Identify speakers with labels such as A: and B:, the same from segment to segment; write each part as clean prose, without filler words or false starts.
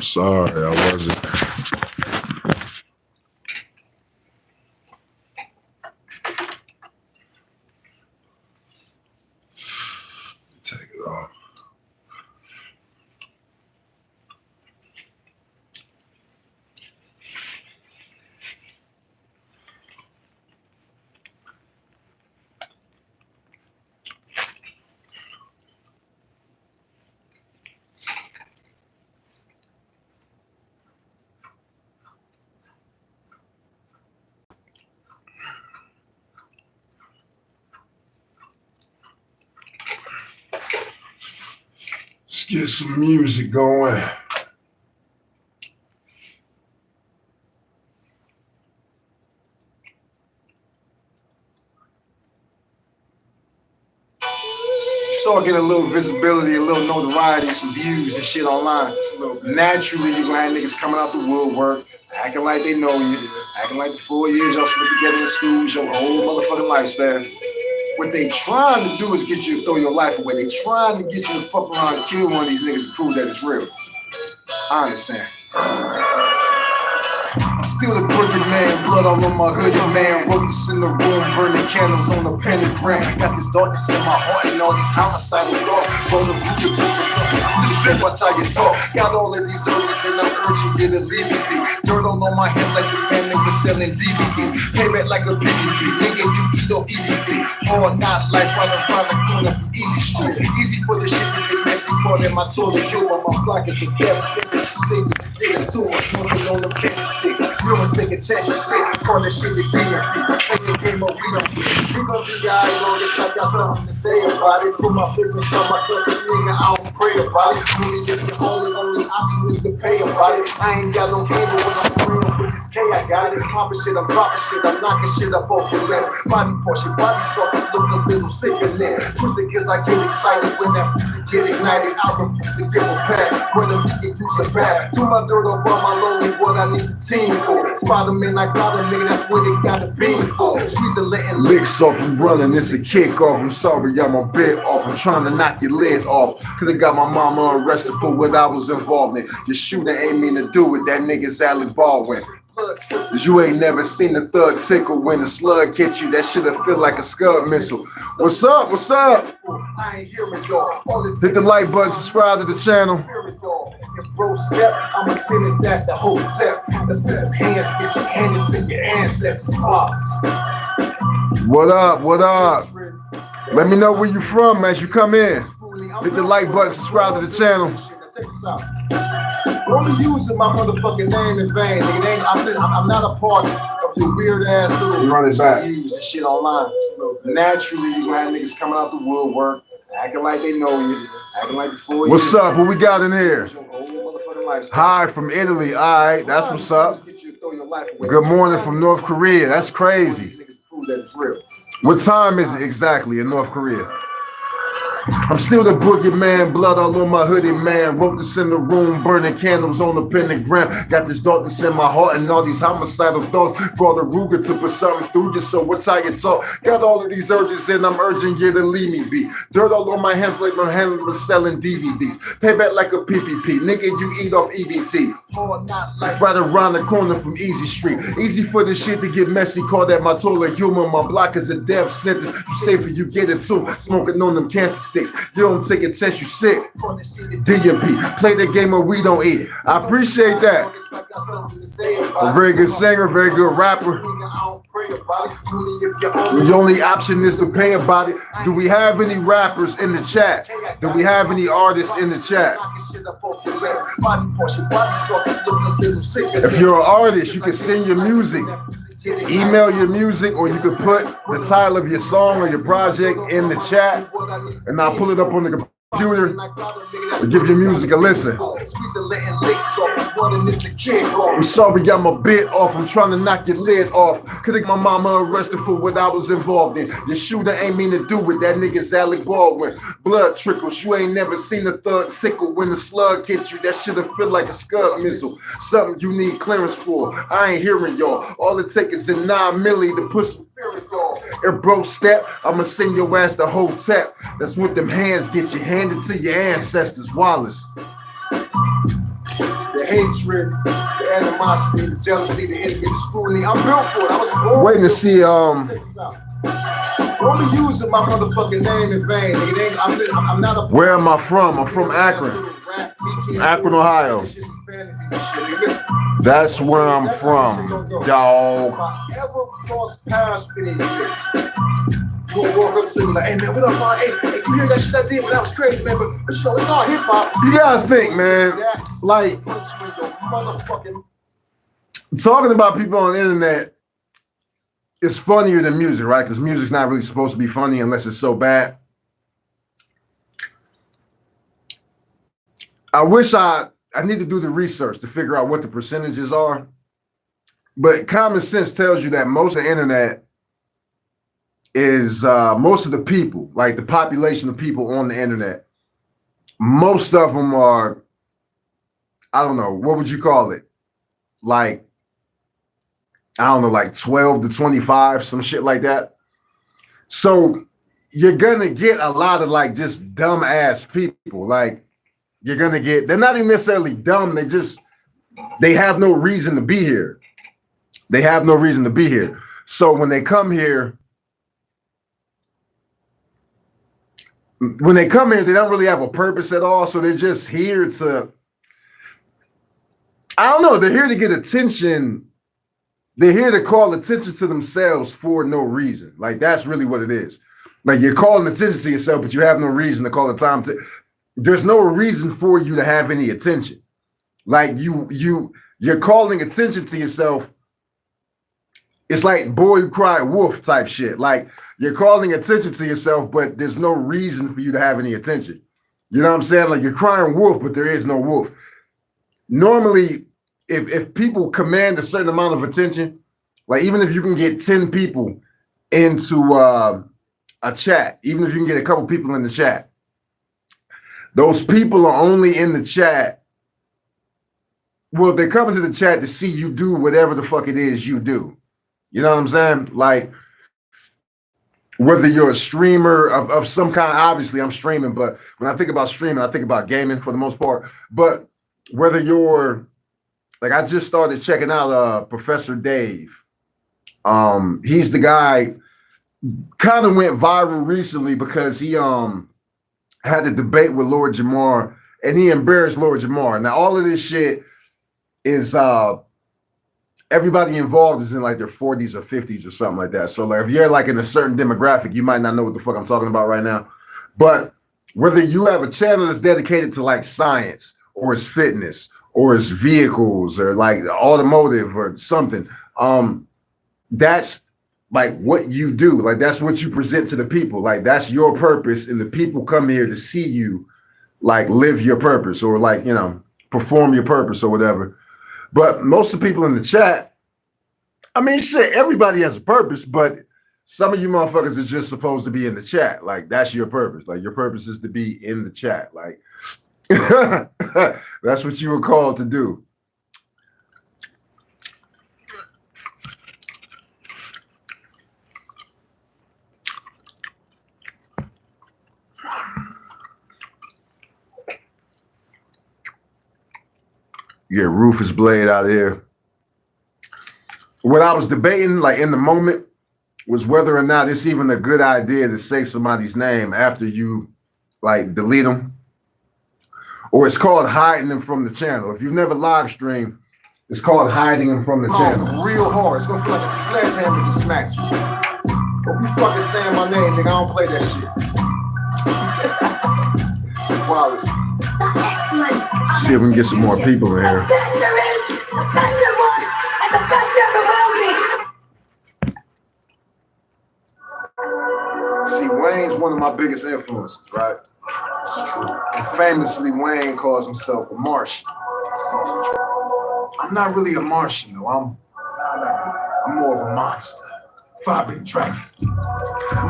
A: Sorry, I wasn't. Take it off. Let's get some music going. So I get a little visibility, a little notoriety, some views and shit online. Naturally, you're gonna have niggas coming out the woodwork, acting like they know you, acting like the 4 years y'all spent together in school, your whole motherfucking lifespan. What they trying to do is get you to throw your life away. They trying to get you to fuck around and kill one of these niggas to prove that it's real. I understand. I'm still the boogeyman, blood all on my hoodie, man. Wrote this in the room, burning candles on the pentagram. Got this darkness in my heart and all these homicidal thoughts. Roll the root to something, just say watch how you talk. Got all of these urges and I'm urging you to leave me be. Dirt all on my hands like the man nigga selling DVDs. Payback like a PPP, nigga you eat off EBT. Hard not life right around the corner from Easy Street. Easy for the shit to get messy, caught in my toilet, kill on my block is a death sentence. You say we get it too much, smoking on them cancer sticks. You don't take a chance, you sick, call this shit the DMP. Play the game of we don't get. We gon' be alright on this, I got something to say about it. Put my fingers on my cup, this nigga, I don't pray about it. Only if the only option is to pay about it. I ain't got no game, but when I'm real with this K, I got it. Poppin' shit, I'm dropping shit, I'm knocking shit up off your legs. Body portion, body start to look a little sick in there. Twisted cause I get excited when that music get ignited. I refuse to give a pass, whether we can use a bat. Do my dirt up on my lonely, what I need the team for. Spider-Man, I got a nigga, that's what they got a beam for. Squeezing, letting licks off and running, it's a kickoff. I'm sorry, I'm a bit off. I'm trying to knock your lid off. Could've got my mama arrested for what I was involved in. Your shooter ain't mean to do it, that nigga's Alec Baldwin. Cause you ain't never seen the thug tickle when the slug hit you. That shit'll feel like a Scud missile. What's up? What's up? Hit the like button, subscribe to the channel. Bro, step, I'ma send his ass the whole tip. Let's put them hands, get your handed to your ancestors' fathers. What up? What up? Let me know where you from as you come in. Hit the like button, subscribe to the channel. Don't be using my motherfucking name in vain, nigga. I'm not a part of your weird ass little run it back. Use and shit online. Naturally, you gonna have niggas coming out the woodwork, acting like they know you, acting like before. What's up? What we got in here? Hi from Italy. All right, that's what's up. Good morning from North Korea. That's crazy. What time is it exactly in North Korea? I'm still the boogeyman, blood all on my hoodie, man. Wrote this in the room, burning candles on the pentagram. Got this darkness in my heart and all these homicidal thoughts. Brought a Ruger to put something through you, so what's how you talk? Got all of these urges and I'm urging you to leave me be. Dirt all on my hands like my hand was selling DVDs. Payback like a PPP, nigga you eat off EBT. Hard not life right around the corner from Easy Street. Easy for the shit to get messy, call that my toilet humor. My block is a death sentence. You safer, you get it too. Smoking on them cancer sticks. You don't take a chance, you sick. DMP, play the game of we don't eat. I appreciate that. A very good singer, very good rapper. The only option is to pay about it. Do we have any rappers in the chat? Do we have any artists in the chat? If you're an artist, you can send your music. Email your music, or you could put the title of your song or your project in the chat, and I'll pull it up on the computer and give your music a listen. I'm sorry, I'm a bit off. I'm trying to knock your lid off. Could've got my mama arrested for what I was involved in. Your shooter ain't mean to do it. That nigga's Alec Baldwin. Blood trickles. You ain't never seen a thug tickle when the slug hit you. That shit'll feel like a Scud missile. Something you need clearance for. I ain't hearing y'all. All it takes is a 9 milli to put some fear in y'all. If bro step, I'ma send your ass the whole tap. That's what them hands get you, handed to your ancestors. Wallace. The the hatred, the animosity, the jealousy, the envy, the scrutiny. I'm built for it. I was born. Waiting to see Don't be using my motherfucking name in vain. I'm not a. Where am I from? I'm from Akron. Akron, Ohio. That's where I'm from, dog. If I ever cross paths with you, you gonna walk up to me like, hey man, what up, man? Hey, you hear that shit I did? But that was crazy, man. But you know, it's all hip hop. You gotta think, man. Like, talking about people on the internet is funnier than music, right? Because music's not really supposed to be funny unless it's so bad. I wish I need to do the research to figure out what the percentages are. But common sense tells you that most of the internet is most of the people, like the population of people on the internet, most of them are, I don't know, what would you call it? Like, I don't know, like 12 to 25, some shit like that. So you're gonna get a lot of like just dumb ass people. Like, you're gonna get, they're not even necessarily dumb, they have no reason to be here. They have no reason to be here. So when they come here, they don't really have a purpose at all. So they're just here to, I don't know, they're here to get attention. They're here to call attention to themselves for no reason. Like, that's really what it is. Like, you're calling attention to yourself, but you have no reason to call the time to. There's no reason for you to have any attention. Like, you're calling attention to yourself. It's like boy who cried wolf type shit. Like, you're calling attention to yourself, but there's no reason for you to have any attention. You know what I'm saying? Like, you're crying wolf, but there is no wolf. Normally, if people command a certain amount of attention, like even if you can get 10 people into a chat, even if you can get a couple people in the chat, those people are only in the chat. Well, they're coming to the chat to see you do whatever the fuck it is you do. You know what I'm saying? Like, whether you're a streamer of some kind, obviously I'm streaming, but when I think about streaming, I think about gaming for the most part. But whether you're, like, I just started checking out Professor Dave. He's the guy, kind of went viral recently because he had a debate with Lord Jamar, and he embarrassed Lord Jamar. Now, all of this shit is everybody involved is in like their 40s or 50s or something like that. So like, if you're like in a certain demographic, you might not know what the fuck I'm talking about right now. But whether you have a channel that's dedicated to like science or it's fitness or it's vehicles or like automotive or something, that's like what you do. Like, that's what you present to the people. Like, that's your purpose, and the people come here to see you like live your purpose or like, you know, perform your purpose or whatever. But most of the people in the chat, I mean, shit, everybody has a purpose, but some of you motherfuckers are just supposed to be in the chat. Like, that's your purpose. Like, your purpose is to be in the chat. Like, that's what you were called to do. You get Rufus Blade out of here. What I was debating, like in the moment, was whether or not it's even a good idea to say somebody's name after you like delete them. Or it's called hiding them from the channel. If you've never live streamed, it's called hiding them from the channel. Real hard. It's gonna feel like a sledgehammer to smack you. Don't be fucking saying my name, nigga. I don't play that shit. Wallace. See if we can get some more people in here. See, Wayne's one of my biggest influences, right? It's true. And famously, Wayne calls himself a Martian. It's also true. I'm not really a Martian, though. I'm more of a monster. Fire-big dragon.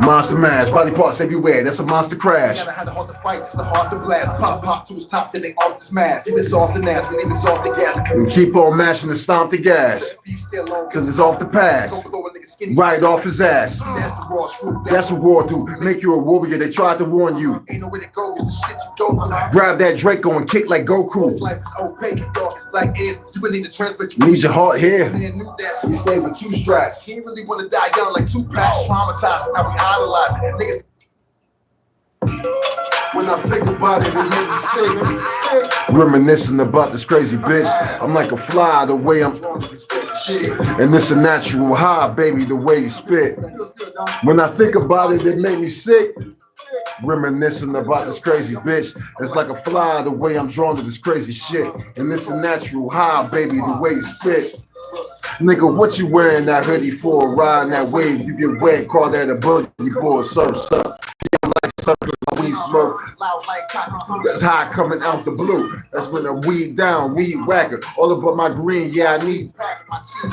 A: Monster mash, body parts everywhere, that's a monster crash.
B: Gotta have the heart to fight, it's the heart to blast. Pop to his top, then they off the smash. Leave it off the nas, we leave it off the gas.
A: And keep on mashing and stomp the gas, cause it's off the pass, right off his ass. That's what war do, make you a warrior, they tried to warn you.
B: Ain't no way to go, it's the shit you don't know.
A: Grab that Draco and kick like Goku.
B: Life is opaque, dog, like is, you would need to translate.
A: Need your heart here.
B: You stay with two straps. He ain't really wanna die young like Tupac. Traumatized, now we idolize niggas.
A: When I think about it, it makes me sick. Reminiscing about this crazy bitch. I'm like a fly the way I'm drawn to this crazy shit. And it's a natural high, baby, the way you spit. When I think about it, it make me sick. Reminiscing about this crazy bitch. It's like a fly the way I'm drawn to this crazy shit. And it's a natural high, baby, the way you spit. Nigga, what you wearing that hoodie for? Riding that wave, you get wet, call that a boogie board, surf's up. Yeah, like surfing my weed smoke. That's high coming out the blue. That's when the weed down, weed whacker. All about my green, yeah, I need.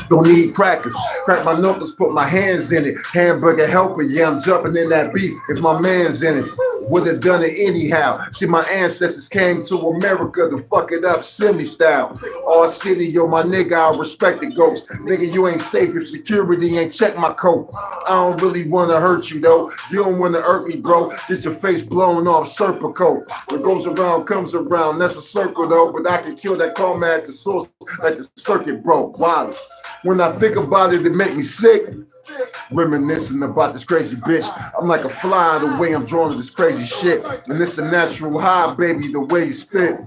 A: Don't need crackers. Crack my knuckles, put my hands in it. Hamburger helper, yeah, I'm jumping in that beef if my man's in it. Would've done it anyhow. See, my ancestors came to America to fuck it up semi-style. All city, yo, my nigga, I respect the ghost. Nigga, you ain't safe if security ain't check my coat. I don't really wanna hurt you, though. You don't wanna hurt me, bro. Get your face blown off, Serpa coat. What goes around comes around. That's a circle, though. But I can kill that karma at the source like the circuit broke. Wallace. When I think about it, it make me sick. Reminiscing about this crazy bitch. I'm like a fly the way I'm drawn to this crazy shit. And it's a natural high, baby, the way you spit.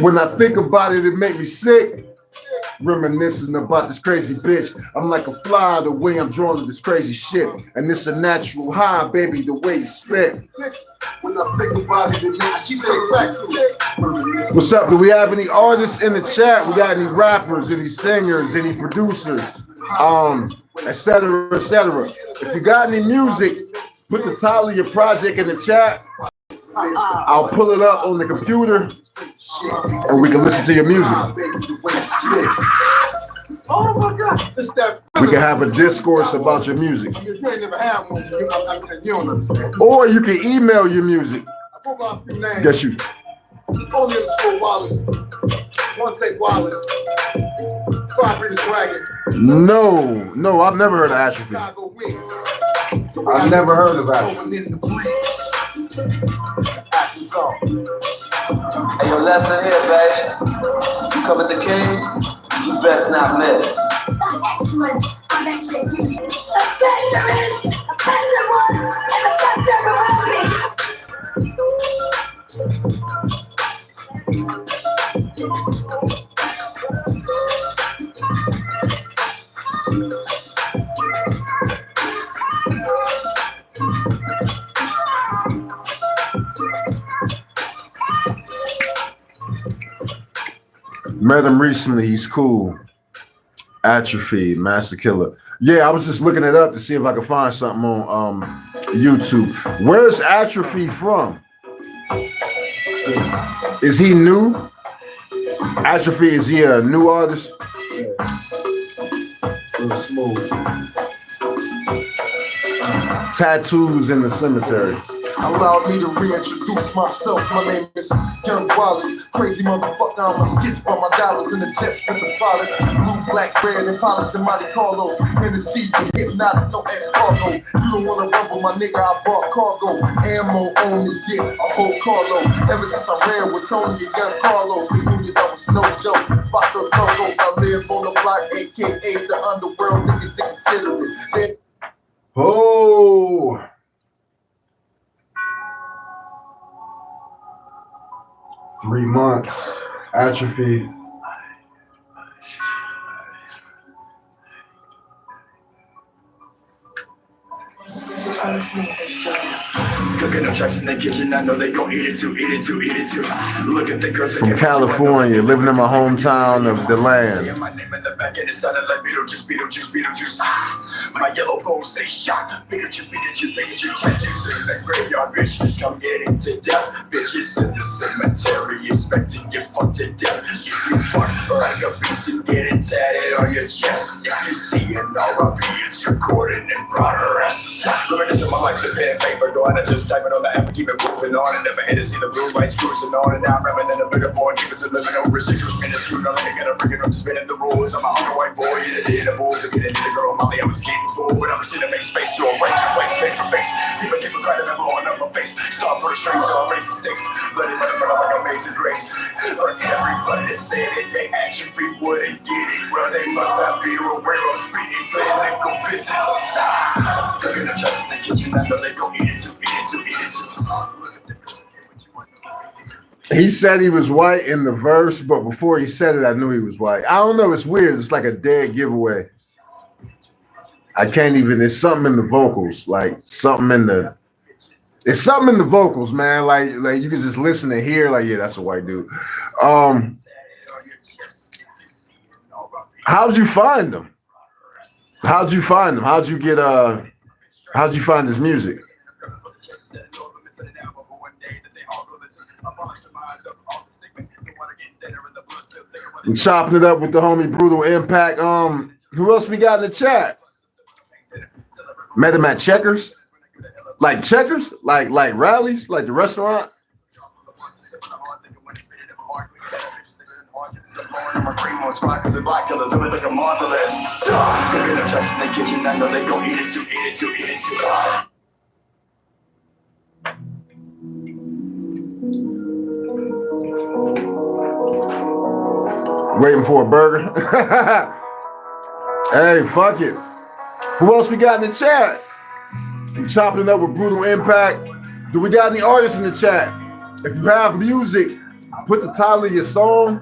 A: When I think about it, it make me sick. Reminiscing about this crazy bitch. I'm like a fly the way I'm drawn to this crazy shit. And it's a natural high, baby, the way you spit. When I think about it, it makes me sick. What's up? Do we have any artists in the chat? We got any rappers, any singers, any producers, etc., etc. If you got any music, put the title of your project in the chat. I'll pull it up on the computer and we can listen to your music.
B: Oh my God, it's that.
A: We can have a discourse about your music.
B: You ain't never had one. You don't understand.
A: Or you can email your music.
B: I broke out a few names.
A: Yes, you.
B: Call me the Wallace. One take Wallace. Fire the Dragon.
A: No, I've never heard of Atrophy. I've never heard of Atrophy.
C: Hey, yo, lesson here, baby. You come at the king, you best not miss.
D: Excellent. The better is, the better one, and the better will be.
A: Met him recently. He's cool. Atrophy, Master Killer. Yeah, I was just looking it up to see if I could find something on YouTube. Where's Atrophy from? Is he new? Atrophy, is he a new artist?
B: Smooth.
A: Tattoos in the cemetery.
B: Allow me to reintroduce myself. My name is Young Wallace. Crazy motherfucker, I'm a skits by my dollars in the jets with the product. Blue, black, red, and Impalas and Monte Carlos. Tennessee, hypnotic, no ex-cargo. You don't wanna rumble, my nigga, I bought cargo. Ammo only, get a whole carload. Ever since I ran with Tony and Young Carlos, they knew that was no joke. Fuck those logos, I live on the block, aka the underworld, niggas inconsiderate. They
A: Oh. 3 months. Atrophy.
E: Cooking up tracks in the kitchen, I know they gon' eat it too. Look at the girls
A: from California, living in my hometown of the land.
E: My name in the back and it sounded like Beetlejuice. My yellow bones stay shot. Bigotry, tattoos in the graveyard, bitch. Come get into death. Bitches in the cemetery, expecting you fucked to death. You fuck like a beast and get it tatted on your chest. If you see an RIP, it's recorded in progress. Reminiscing my life, the pen, paper, go on and just type it on the app and keep it moving on. And never had to see the blue lights cruising on. And now I'm reminiscing a bit of void, keep us a living over residuals, minuscule. I'm gonna bring it up, spinning the rules. I'm a hungry white boy, in the bulls, and getting into the girl, Molly, I was getting full. But I'm sitting to make space to arrange your place, make my face. Keep it credit and blowing up my face. Start first straight, so I raise the stakes. Let it run like amazing grace. For everybody that said it, they action free wouldn't get it. Bro, they must not be aware of speeding clinical visits. Cooking the chest in the kitchen, I know they gon' eat it too, eat it too, eat it too.
A: He said he was white in the verse, but before he said it, I knew he was white. I don't know. It's weird. It's like a dead giveaway. I can't even. There's something in the vocals, like something in the. It's something in the vocals, man. Like you can just listen and hear, like, yeah, that's a white dude. How'd you find them? How'd you find them? How'd you get how'd you find his music? I'm chopping it up with the homie Brutal Impact. Who else we got in the chat? Met him at Checkers. Like Checkers? Like Rallies? Like the restaurant?
E: Cooking the tracks in the kitchen, I know they gon' eat it too, eat it too, eat it too.
A: Waiting for a burger. Hey, fuck it. Who else we got in the chat? I'm chopping it up with Brutal Impact. Do we got any artists in the chat? If you have music, put the title of your song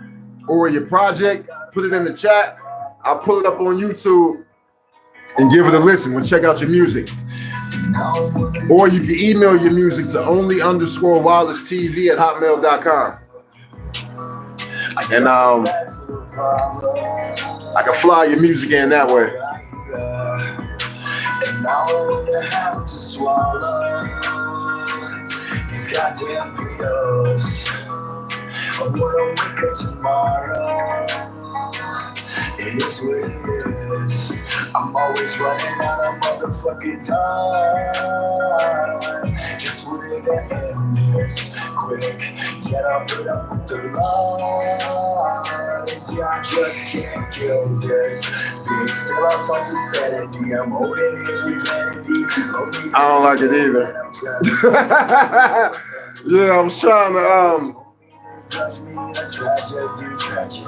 A: or your project, put it in the chat. I'll pull it up on YouTube and give it a listen. We'll check out your music. Or you can email your music to only_wirelesstv@hotmail.com. And I can fly your music in that way.
E: And now I'm gonna have to swallow these goddamn pills. I wanna wake up tomorrow. It is what it is. I'm always running out of motherfucking time. Just wanted to end this quick. Yet I put up with the lies. Yeah, I just can't kill this. Still I talk to sanity. I'm holding hands with vanity.
A: I don't like it either. Yeah, I was trying to
E: Touch me in a tragedy.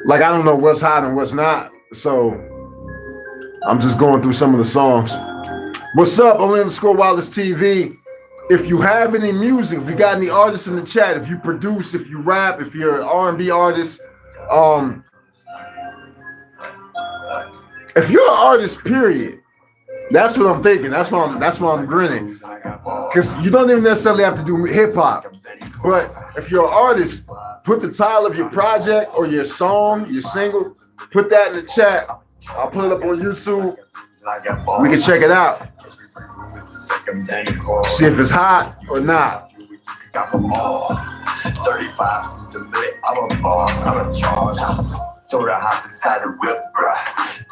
A: Like I don't know what's hot and what's not. So I'm just going through some of the songs. What's up, only_wireless TV? If you have any music, if you got any artists in the chat, if you produce, if you rap, if you're an R&B artist, if you're an artist, period. That's what I'm thinking. That's why I'm grinning. Because you don't even necessarily have to do hip hop. But if you're an artist, put the title of your project or your song, your single, put that in the chat. I'll put it up on YouTube. We can check it out. See if it's hot or not.
E: 35 cents a minute, I'm a boss, I'm in charge. Told her hop inside the whip, bruh.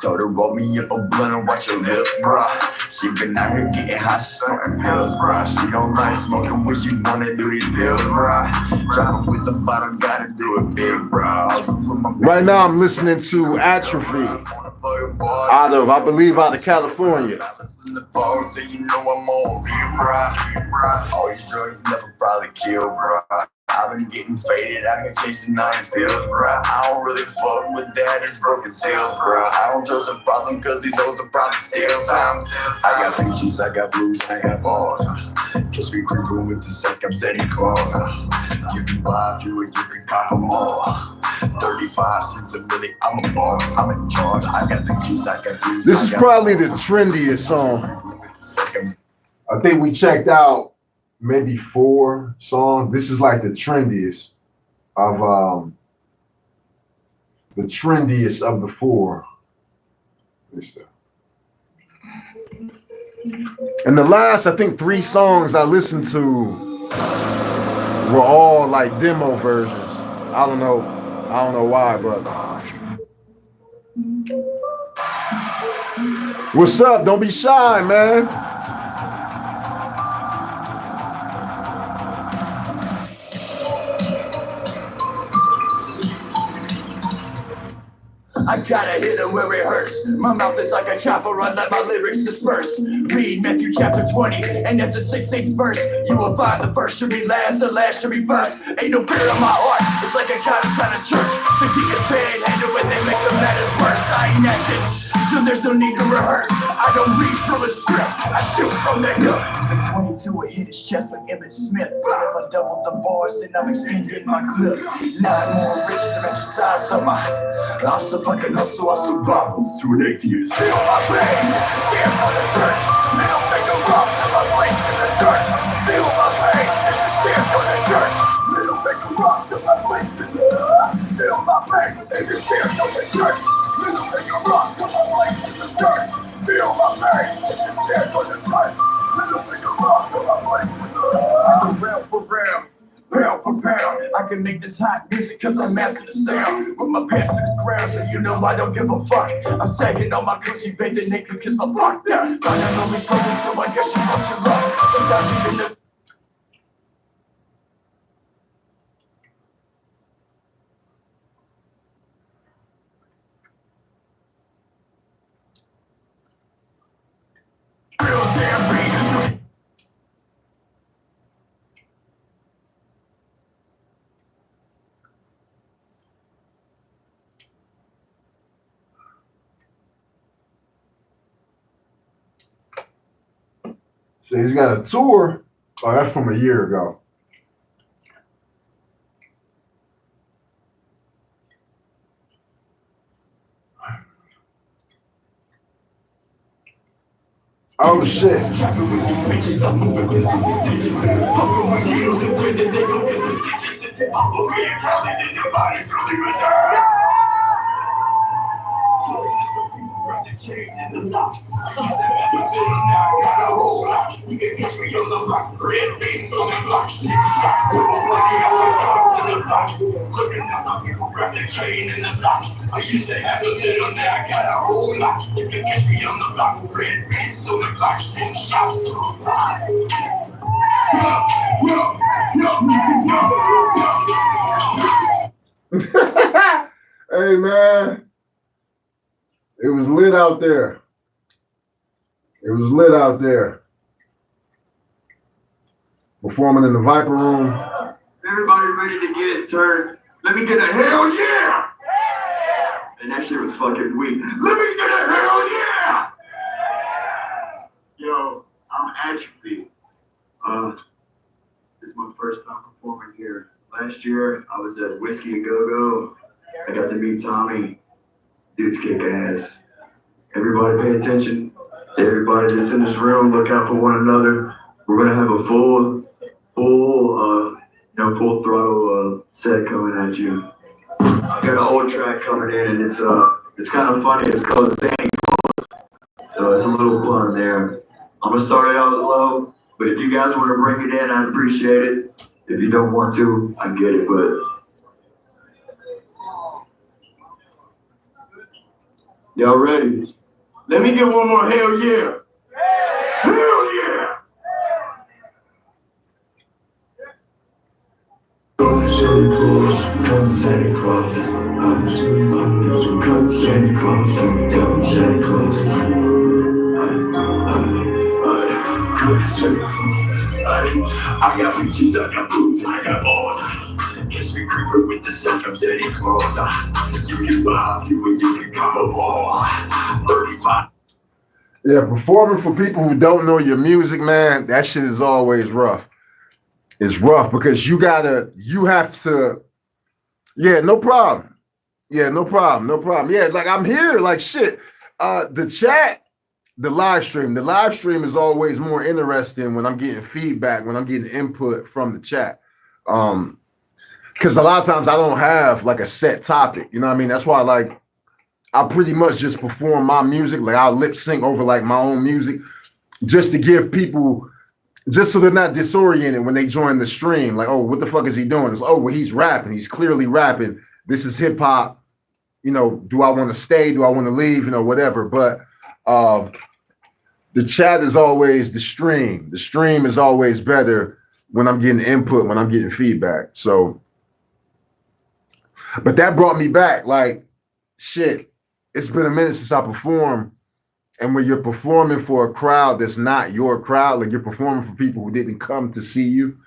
E: Told her roll me up a blunt and watch your lips, bruh. She been out here getting hot, she snorting pills, bruh. She don't like smoking when she wanna do these pills, bruh. Driving with the bottle, gotta do it big, bruh.
A: Right now I'm listening to Atrophy out of California.
E: All these drugs never probably kill, bruh. I've been getting faded out here chasing nice pills, bruh. I don't really fuck with that, it's broken sales, bruh. I don't trust a problem cause these hoes are probably still found. I got peaches, I got blues, and I got balls. Cause we creeping with the seconds any claws. You can buy you and you can cop them all. 35 cents a minute, I'm a boss, I'm in charge. I got peaches, I got blues.
A: This is probably the trendiest song. I think we checked out maybe 4 songs. This is like the trendiest of
B: the trendiest of the four. And the last, I think, 3 songs I listened to were all like demo versions. I don't know why, but what's up? Don't be shy, man.
E: I gotta hit it where it hurts. My mouth is like a chopper, I let my lyrics disperse. Read Matthew chapter 20, and at the 16th verse, you will find the first should be last, the last should be first. Ain't no fear in my heart, it's like a god inside a church. The king is panhandle when they make the matters worse. I ain't acting, so there's no need to rehearse. I don't read from a script, I shoot from the hip. The 22 will hit his chest like Emmett Smith. If I double the bars, then I'm extending my clip. 9 more riches and exercise on my I'm so fucking hustle, I survive to an atheist. Feel my pain, scared for the church. Middle finger up to my place in the dirt. Feel my pain, scared for the church. Middle finger up to my place in the dirt. Feel my pain, if you're scared for the church. Middle finger up to my place in the dirt. Feel my pain, if you're scared for the church. Middle finger up to my place in the dirt. I go round for round. Pound for pound, I can make this hot music cause I master the sound. With my pants to the ground, so you know I don't give a fuck. I'm sagging on my Gucci, baby naked cause my fuck down. I don't know me broken, so I guess you fucked your luck. Sometimes even the real damn beat.
B: So he's got a tour. Oh, that's from a year ago. Oh shit.
E: Trapping with these bitches, I'm moving with these stitches. Pumping with heels and thread the nigga with the stitches. Pumping me and counting in your body through the reserve. Grab the chain and the lock. You said that you did it, now I got a whole lot. You can catch me on the rock. Red beans on the block. 6 shots. Money on the drugs in the block. Looking at my people, grab the chain and the lock. I used to have a little, now I got a whole lot. You can catch me on the block. Red beans on the block. 6 shots to the block.
B: Hey man. It was lit out there. It was lit out there. Performing in the Viper Room.
E: Everybody ready to get turned? Let me get a hell yeah! And that shit was fucking weak. Let me get a hell yeah! Yo, I'm Atrophy. This is my first time performing here. Last year, I was at Whiskey and Go-Go. I got to meet Tommy. Dude's kick ass. Everybody pay attention. Everybody that's in this room, look out for one another. We're gonna have a full throttle set coming at you. I got an old track coming in, and it's kind of funny. It's called Santa Claus. So it's a little pun there. I'm gonna start it out low, but if you guys want to bring it in, I'd appreciate it. If you don't want to, I get it, but. Y'all ready? Let me get one more hell yeah. Hell yeah. Santa Claus, come Santa Claus. Come Santa Claus, come Santa Claus. Come Santa Claus. I got peaches, I got boots, I got balls. Catch me creeper with the sound of Santa Claus. You can buy, you can come a ball. 35.
B: Yeah, performing for people who don't know your music, man, that shit is always rough. It's rough because you have to, yeah, no problem. Yeah, no problem. Yeah, like I'm here, like shit. The chat, the live stream is always more interesting when I'm getting feedback, when I'm getting input from the chat.
F: because a lot of times I don't have like a set topic. You know what I mean? That's why like I pretty much just perform my music. Like I'll lip sync over like my own music just to give people, just so they're not disoriented when they join the stream. Like, oh, what the fuck is he doing? It's, oh, well, he's rapping. He's clearly rapping. This is hip hop. You know, do I want to stay? Do I want to leave? You know, whatever. But the chat is always the stream. The stream is always better when I'm getting input, when I'm getting feedback. So, but that brought me back. Like, shit, it's been a minute since I performed. And when you're performing for a crowd that's not your crowd, like you're performing for people who didn't come to see you,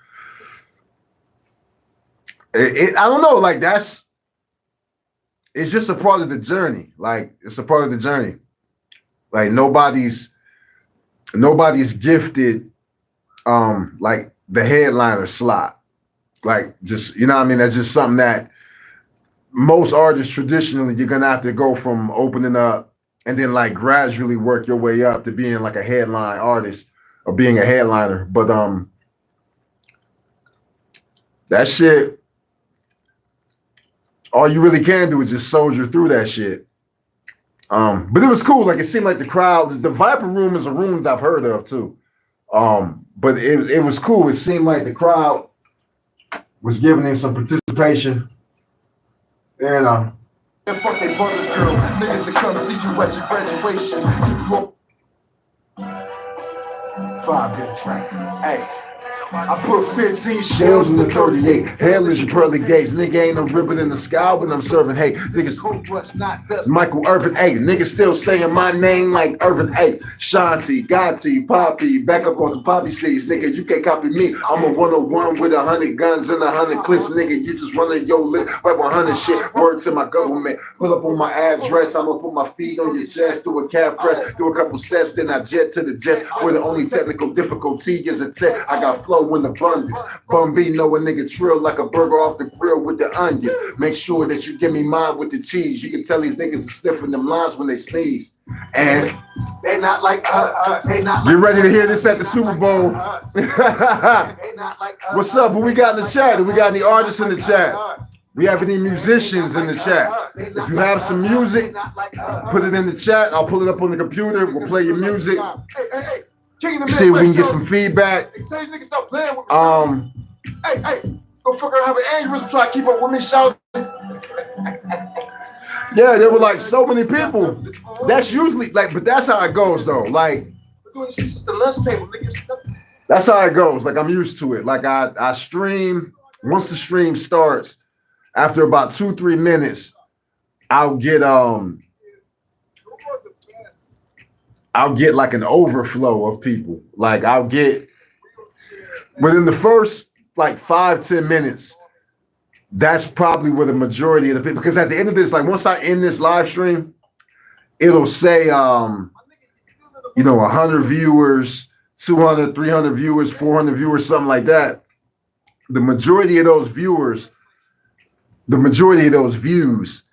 F: I don't know, like it's just a part of the journey. Like it's a part of the journey. Like nobody's gifted like the headliner slot. Like just, you know what I mean? That's just something that most artists traditionally, you're gonna have to go from opening up and then like gradually work your way up to being like a headline artist or being a headliner. But that shit, all you really can do is just soldier through that shit. But it was cool. Like it seemed like the crowd, the Viper Room is a room that I've heard of too. But it was cool. It seemed like the crowd was giving him some participation. And
B: fuck they brothers, girl. Niggas that come see you at your graduation. Five good track. Hey. I put 15
F: shells in the 38. Hairless and pearly gates. Nigga ain't no ribbon in the sky when I'm serving. Hey, niggas. Michael Irvin. Hey, niggas still saying my name like Irvin. Hey, Shanti, Gotti, Poppy. Back up on the poppy seeds. Nigga, you can't copy me. I'm a 101 with 100 guns and 100 clips. Nigga, you just running your lip like 100 shit. Word to my government. Pull up on my address. I'm gonna put my feet on your chest. Do a calf press. Do a couple sets. Then I jet to the jets. Where the only technical difficulty is a tech. I got flow in abundance. Bum B know a nigga trill like a burger off the grill with the onions. Make sure that you give me mine with the cheese. You can tell these niggas are sniffing them lines when they sneeze. And they not like they not. You ready to hear this at the Super Bowl? What's up? Who we got in the chat? Do we got any artists in the chat? We have any musicians in the chat? If you have some music, put it in the chat. I'll pull it up on the computer. We'll play your music. See if we can get some feedback.
B: Hey, go fucking have an aneurysm try to keep up with me shouting.
F: Yeah, there were like so many people. That's usually like, but that's how it goes though. Like, that's how it goes. Like I'm used to it. Like I stream. Once the stream starts, after about 2-3 minutes, I'll get like an overflow of people. Like I'll get within the first like 5-10 minutes, that's probably where the majority of the people, because at the end of this, like once I end this live stream, it'll say 100 viewers, 200, 300 viewers, 400 viewers, something like that. The majority of those viewers, the majority of those views,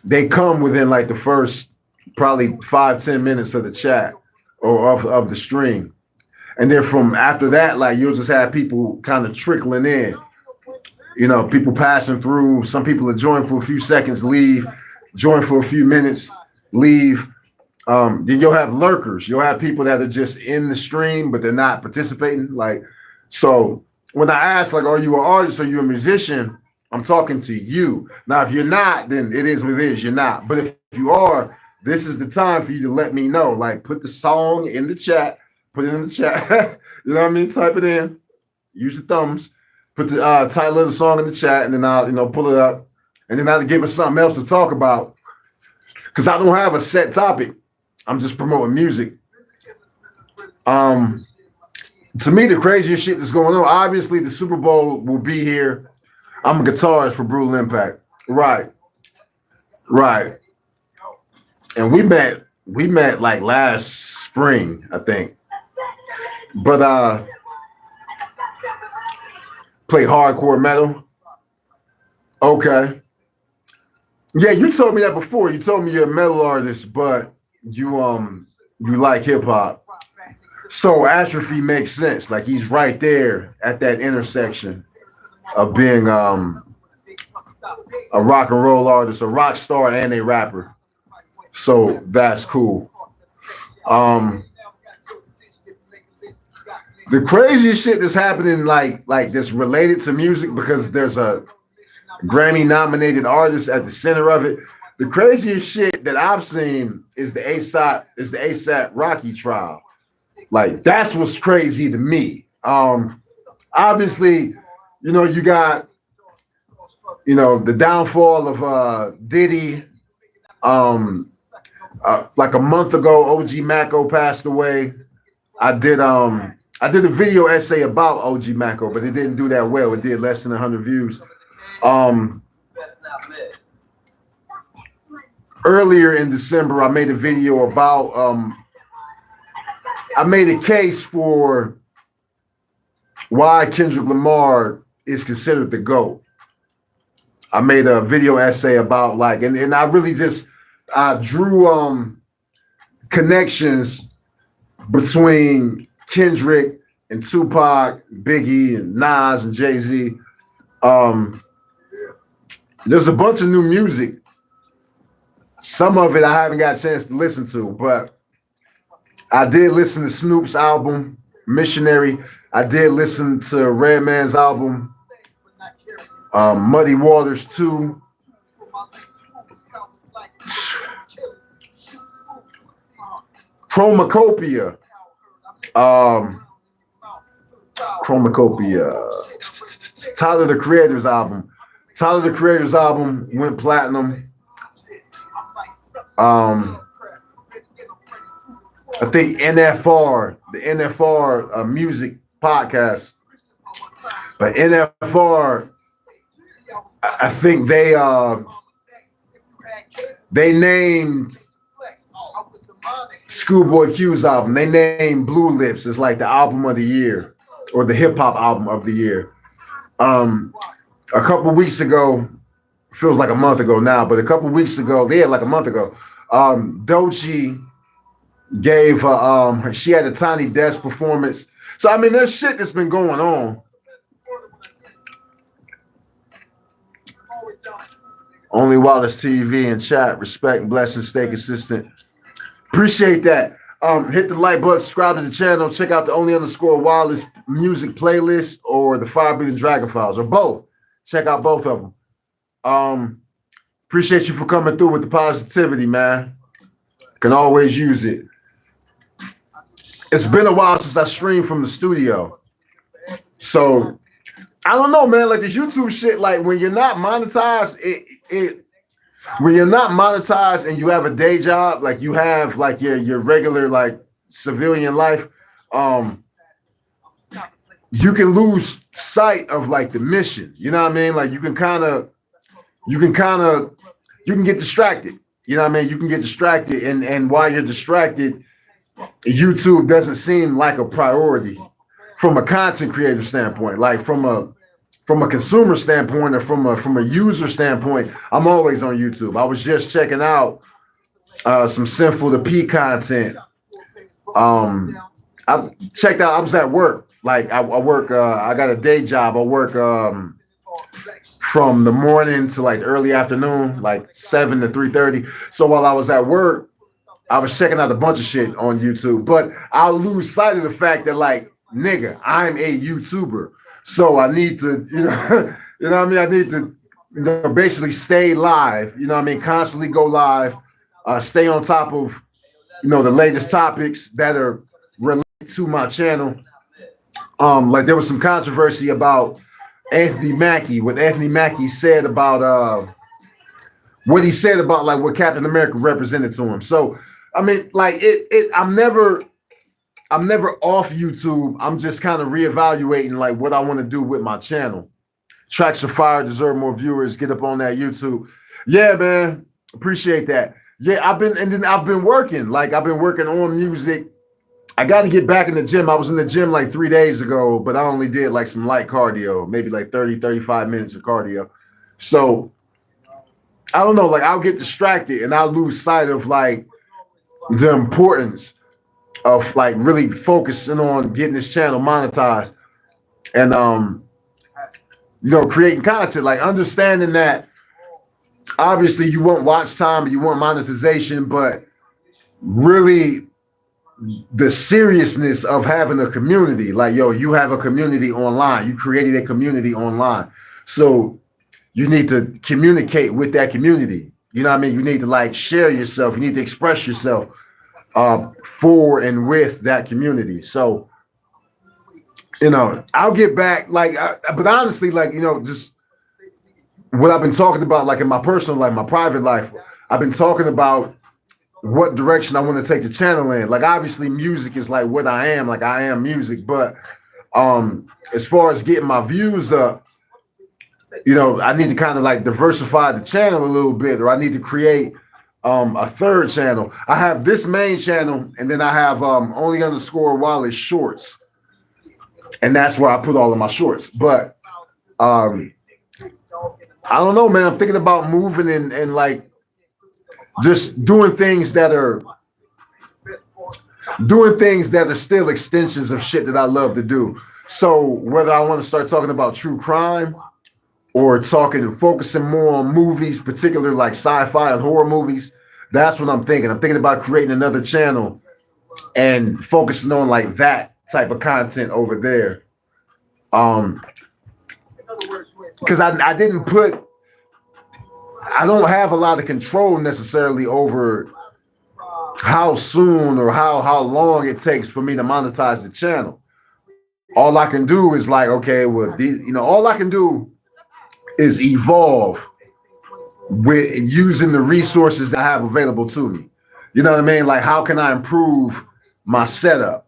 F: they come within like the first probably 5-10 minutes of the chat or of the stream. And then from after that, like you'll just have people kind of trickling in, people passing through. Some people will join for a few seconds, leave, join for a few minutes, leave. Then you'll have lurkers. You'll have people that are just in the stream, but they're not participating. Like, so when I ask, like, are you an artist? Are you a musician? I'm talking to you. Now, if you're not, then it is what it is. You're not. But if you are, this is the time for you to let me know. Like, put the song in the chat. Put it in the chat. You know what I mean? Type it in. Use your thumbs. Put the title of the song in the chat, and then I'll pull it up. And then I'll give us something else to talk about. Because I don't have a set topic. I'm just promoting music. To me, the craziest shit that's going on, obviously the Super Bowl will be here. I'm a guitarist for Brutal Impact. Right. And we met like last spring, I think. But play hardcore metal. Okay. Yeah, you told me that before. You told me you're a metal artist, but you like hip hop. So Atrophy makes sense. Like he's right there at that intersection of being a rock and roll artist, a rock star, and a rapper. So that's cool. Um, the craziest shit that's happening, like this related to music, because there's a Grammy nominated artist at the center of it. The craziest shit that I've seen is the ASAP Rocky trial. Like that's what's crazy to me. Obviously, you got the downfall of Diddy. Like a month ago, OG Macko passed away. I did a video essay about OG Macko, but it didn't do that well. It did less than 100 views. Earlier in December, I made a video about I made a case for why Kendrick Lamar is considered the GOAT. I made a video essay about and I really just drew connections between Kendrick and Tupac, Biggie, and Nas and Jay-Z. There's a bunch of new music. Some of it I haven't got a chance to listen to, but I did listen to Snoop's album, Missionary. I did listen to Redman's album, Muddy Waters 2. Chromacopia. Tyler the Creator's album. Tyler the Creator's album went platinum. I think NFR, the NFR music podcast, but NFR, I think they named Schoolboy Q's album. They named Blue Lips as like the album of the year or the hip hop album of the year. A couple weeks ago, feels like a month ago now, but a couple weeks ago, like a month ago, Doechii gave she had a Tiny Desk performance. So I mean, there's shit that's been going on. Only Wallace TV and chat. Respect and blessings. Stay consistent. Appreciate that. Hit the like button, subscribe to the channel, check out the Only_Wallace music playlist or the Fire Breathing Dragon Files, or both. Check out both of them. Appreciate you for coming through with the positivity, man. Can always use it. It's been a while since I streamed from the studio. So I don't know, man. Like this YouTube shit, like when you're not monetized, when you're not monetized and you have a day job, like you have like your regular like civilian life, you can lose sight of like the mission. You know what I mean? Like you can get distracted. You know what I mean? You can get distracted, and while you're distracted, YouTube doesn't seem like a priority from a content creator standpoint. Like from a consumer standpoint or from a user standpoint, I'm always on YouTube. I was just checking out some Sinful to P content. I checked out. I was at work. Like I work. I got a day job. I work from the morning to like early afternoon, like 7 to 3:30. So while I was at work, I was checking out a bunch of shit on YouTube. But I'll lose sight of the fact that like, nigga, I'm a YouTuber. So I need to, you know what I mean? I need to basically stay live, you know what I mean? Constantly go live, stay on top of, the latest topics that are related to my channel. Like there was some controversy about Anthony Mackie, what Anthony Mackie said about what he said about like what Captain America represented to him. So I mean, like I'm never off YouTube. I'm just kind of reevaluating like what I want to do with my channel. Tracks of Fire deserve more viewers. Get up on that YouTube. Yeah, man. Appreciate that. Yeah, I've been working. Like I've been working on music. I got to get back in the gym. I was in the gym like 3 days ago, but I only did like some light cardio, maybe like 30, 35 minutes of cardio. So I don't know, like I'll get distracted and I'll lose sight of like the importance of like really focusing on getting this channel monetized and creating content, like understanding that obviously you want watch time, you want monetization, but really the seriousness of having a community, like, yo, you have a community online, you created a community online, so you need to communicate with that community. You know what I mean? You need to like share yourself, you need to express yourself for and with that community. So, you know, I'll get back, like, but honestly, like, you know, just what I've been talking about, like in my personal life, my private life, I've been talking about what direction I want to take the channel in. Like, obviously music is like what I am, like I am music, but as far as getting my views up, you know, I need to kind of like diversify the channel a little bit, or I need to create a third channel. I have this main channel, and then I have only_Wallace shorts, and that's where I put all of my shorts. But I don't know, man. I'm thinking about moving and like just doing things that are still extensions of shit that I love to do. So whether I want to start talking about true crime or focusing more on movies, particularly like sci-fi and horror movies, that's what I'm thinking. I'm thinking about creating another channel and focusing on like that type of content over there. Because I don't have a lot of control necessarily over how soon or how long it takes for me to monetize the channel. All I can do is like, okay, well, all I can do is evolve with using the resources that I have available to me. You know what I mean? Like, how can I improve my setup?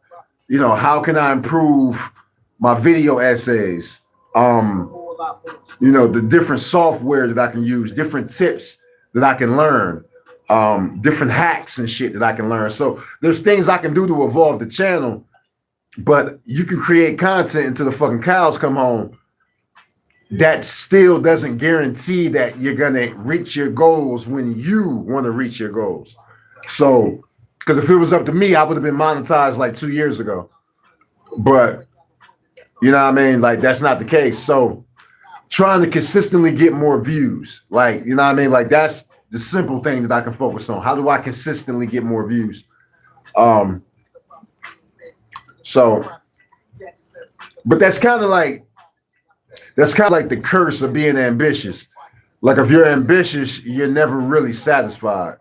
F: You know, how can I improve my video essays? You know, the different software that I can use, different tips that I can learn, different hacks and shit that I can learn. So there's things I can do to evolve the channel, but you can create content until the fucking cows come home. That still doesn't guarantee that you're gonna reach your goals when you want to reach your goals. So, because if it was up to me, I would have been monetized like 2 years ago. But you know what I mean? Like, that's not the case. So trying to consistently get more views, like, you know what I mean? Like, that's the simple thing that I can focus on. How do I consistently get more views? So, but that's kind of like the curse of being ambitious. Like, if you're ambitious, you're never really satisfied.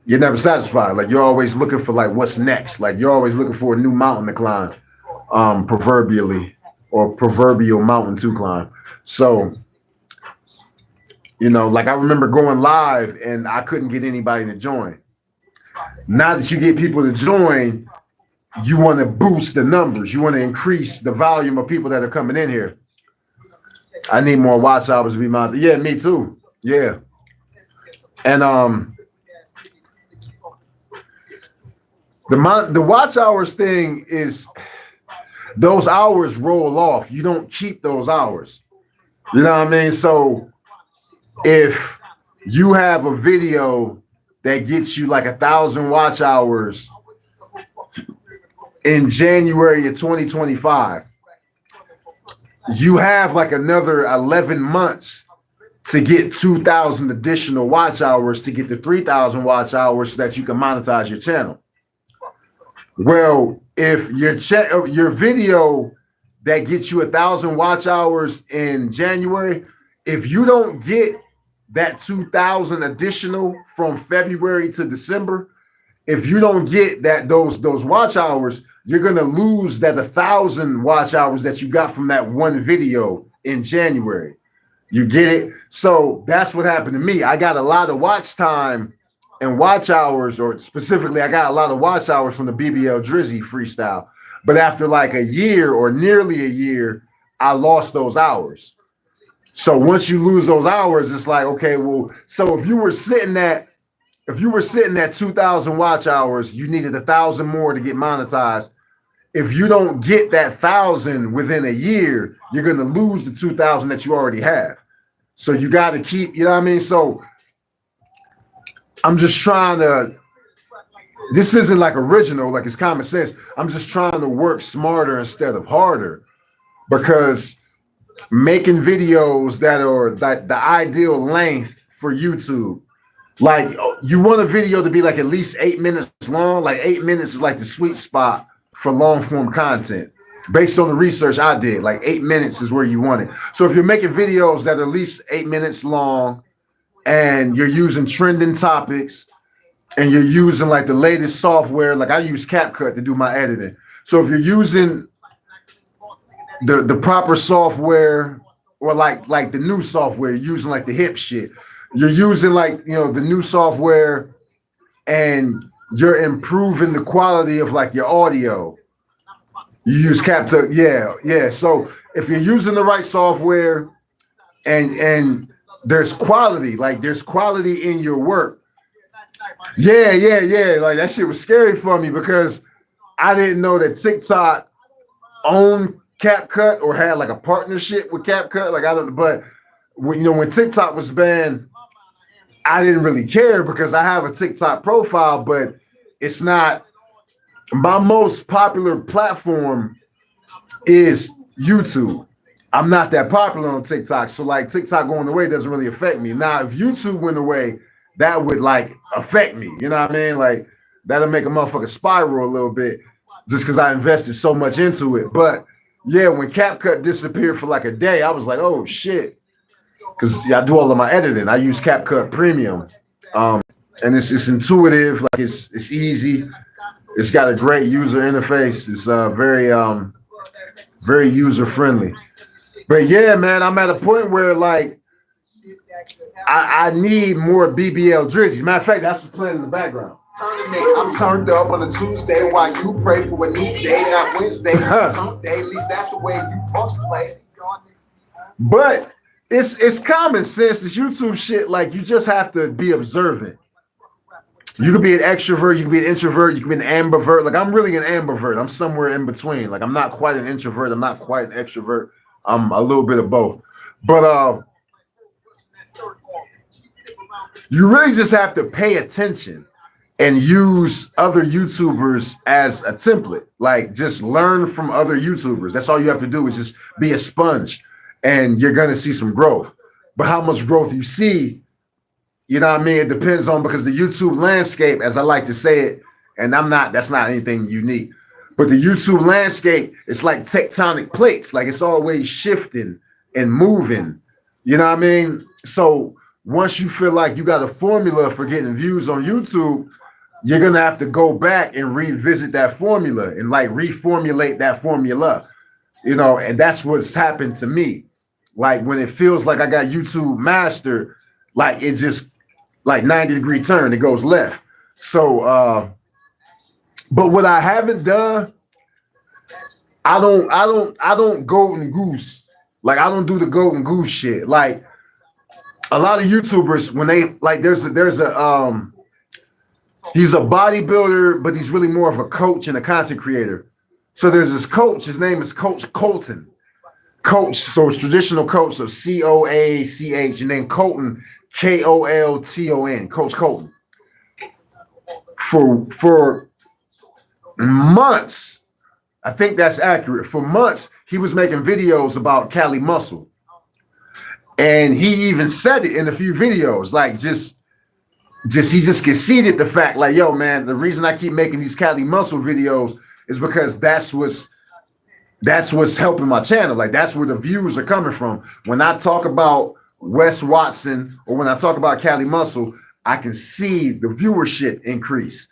F: You're never satisfied. Like, you're always looking for like what's next. Like, you're always looking for a new mountain to climb, proverbially, or proverbial mountain to climb. So, you know, like, I remember going live and I couldn't get anybody to join. Now that you get people to join, you want to boost the numbers. You want to increase the volume of people that are coming in here. I need more watch hours to be mounted. Yeah, me too. Yeah. And the watch hours thing is, those hours roll off. You don't keep those hours. You know what I mean? So if you have a video that gets you like 1,000 watch hours in January of 2025, you have like another 11 months to get 2,000 additional watch hours to get to 3,000 watch hours so that you can monetize your channel. Well, if your video that gets you 1,000 watch hours in January, if you don't get that 2,000 additional from February to December, if you don't get those watch hours, you're gonna lose that 1,000 watch hours that you got from that one video in January. You get it? So that's what happened to me. I got a lot of watch time and watch hours, or specifically, I got a lot of watch hours from the BBL Drizzy freestyle. But after like a year or nearly a year, I lost those hours. So once you lose those hours, it's like, okay, well, so if you were sitting at 2,000 watch hours, you needed 1,000 more to get monetized. If you don't get that 1,000 within a year, you're going to lose the 2,000 that you already have. So you got to keep, you know what I mean? So I'm just trying to, this isn't like original, like it's common sense. I'm just trying to work smarter instead of harder, because making videos that are like the ideal length for YouTube. Like you want a video to be like at least 8 minutes long. Like 8 minutes is like the sweet spot for long form content. Based on the research I did, like 8 minutes is where you want it. So if you're making videos that are at least 8 minutes long and you're using trending topics and you're using like the latest software, like I use CapCut to do my editing. So if you're using the proper software or like the new software, you're using like the hip shit, you're using like, you know, the new software and you're improving the quality of like your audio. You use CapCut, yeah. So if you're using the right software and there's quality, like there's quality in your work. Yeah. Like that shit was scary for me because I didn't know that TikTok owned CapCut or had like a partnership with CapCut. Like I don't, but when TikTok was banned, I didn't really care because I have a TikTok profile, but it's not. My most popular platform is YouTube. I'm not that popular on TikTok. So like TikTok going away doesn't really affect me. Now, if YouTube went away, that would like affect me. You know what I mean? Like that'll make a motherfucker spiral a little bit just because I invested so much into it. But yeah, when CapCut disappeared for like a day, I was like, oh shit. Because I do all of my editing. I use CapCut Premium. And it's intuitive, like it's easy. It's got a great user interface. It's very user friendly. But yeah, man, I'm at a point where like I need more BBL jerseys. Matter of fact, that's what's playing in the background.
B: I'm turned up on a Tuesday while you pray for a new day, not Wednesday. At least that's the way you supposed to play.
F: But it's common sense. It's YouTube shit. Like you just have to be observant. You could be an extrovert, you could be an introvert, you could be an ambivert. Like I'm really an ambivert. I'm somewhere in between. Like I'm not quite an introvert, I'm not quite an extrovert. I'm a little bit of both. But you really just have to pay attention and use other YouTubers as a template. Like just learn from other YouTubers. That's all you have to do is just be a sponge and you're gonna see some growth. But how much growth you see, you know what I mean? It depends on, because the YouTube landscape, as I like to say it, and that's not anything unique, but the YouTube landscape is like tectonic plates. Like it's always shifting and moving. You know what I mean? So once you feel like you got a formula for getting views on YouTube, you're going to have to go back and revisit that formula and like reformulate that formula, you know, and that's what's happened to me. Like when it feels like I got YouTube mastered, like it just, like 90-degree turn, it goes left. So, but what I haven't done, I don't golden goose. Like I don't do the golden goose shit. Like a lot of YouTubers, when they like, there's a he's a bodybuilder, but he's really more of a coach and a content creator. So there's this coach. His name is Coach Colton. Coach. So it's traditional coach. So COACH, and then Colton. KOLTON, Coach Colton. For months, I think that's accurate. For months, he was making videos about Cali muscle. And he even said it in a few videos, like he just conceded the fact, like, yo, man, the reason I keep making these Cali muscle videos is because that's what's helping my channel. Like that's where the views are coming from. When I talk about Wes Watson, or when I talk about Cali muscle, I can see the viewership increase.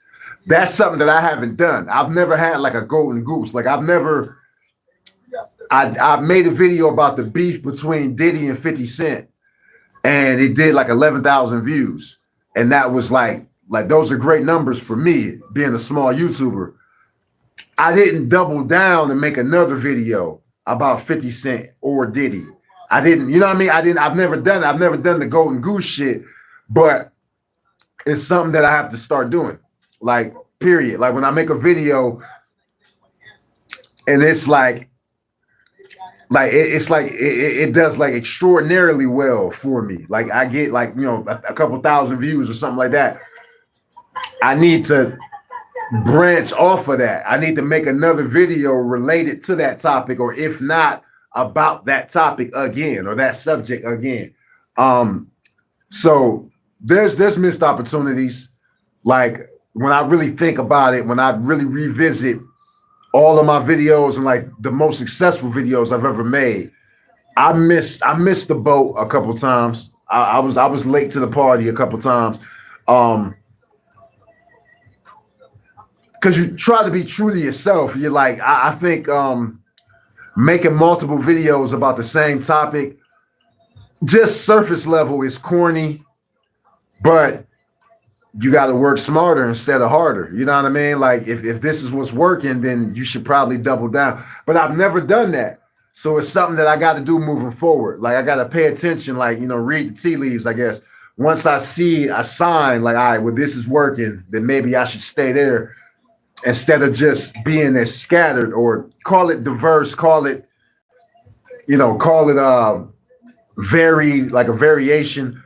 F: That's something that I haven't done. I've never had like a golden goose. Like I made a video about the beef between Diddy and 50 Cent, and it did like 11,000 views. And that was like those are great numbers for me, being a small YouTuber. I didn't double down and make another video about 50 Cent or Diddy. I didn't, you know what I mean? I've never done it. I've never done the golden goose shit, but it's something that I have to start doing. Like, period. Like when I make a video and it's like it does like extraordinarily well for me. Like I get like, you know, a couple thousand views or something like that. I need to branch off of that. I need to make another video related to that topic, or if not, about that topic again, or that subject again. So there's missed opportunities. Like when I really think about it, when I really revisit all of my videos and like the most successful videos I've ever made, I missed the boat a couple times. I was late to the party a couple times. Because you try to be true to yourself. You're like, I think making multiple videos about the same topic, just surface level, is corny, but you got to work smarter instead of harder. You know what I mean? Like if this is what's working, then you should probably double down. But I've never done that. So it's something that I got to do moving forward. Like I got to pay attention, like, you know, read the tea leaves, I guess. Once I see a sign like, all right, well, this is working, then maybe I should stay there instead of just being as scattered, or call it diverse, call it, you know, call it varied, like a variation.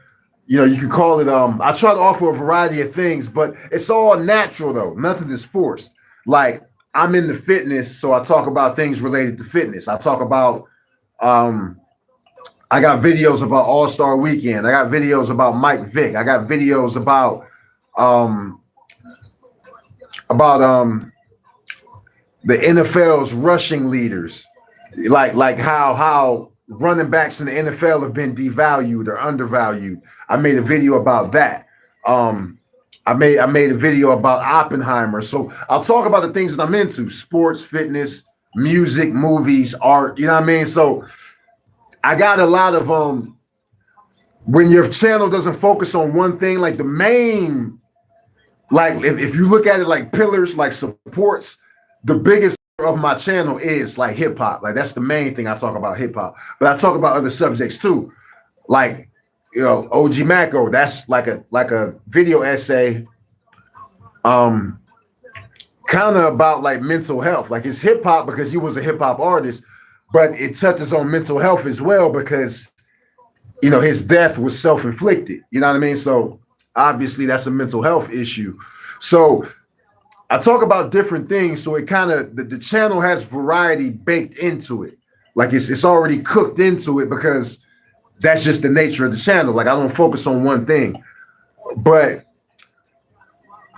F: You know, you can call it, I try to offer a variety of things, but it's all natural though. Nothing is forced. Like I'm into fitness, so I talk about things related to fitness. I talk about, I got videos about All-Star Weekend. I got videos about Mike Vick. I got videos about the NFL's rushing leaders, like how running backs in the NFL have been devalued or undervalued. I made a video about that. I made a video about Oppenheimer. So I'll talk about the things that I'm into: sports, fitness, music, movies, art. You know what I mean? So I got a lot of when your channel doesn't focus on one thing, like the main, like if you look at it like pillars, like supports, the biggest of my channel is like hip hop. Like that's the main thing I talk about, hip hop. But I talk about other subjects too, like, you know, OG Macko. That's like a video essay, kind of about like mental health. Like it's hip hop because he was a hip hop artist, but it touches on mental health as well because, you know, his death was self-inflicted. You know what I mean? So obviously that's a mental health issue. So I talk about different things, so it kind of, the channel has variety baked into it. Like it's already cooked into it because that's just the nature of the channel. Like I don't focus on one thing. But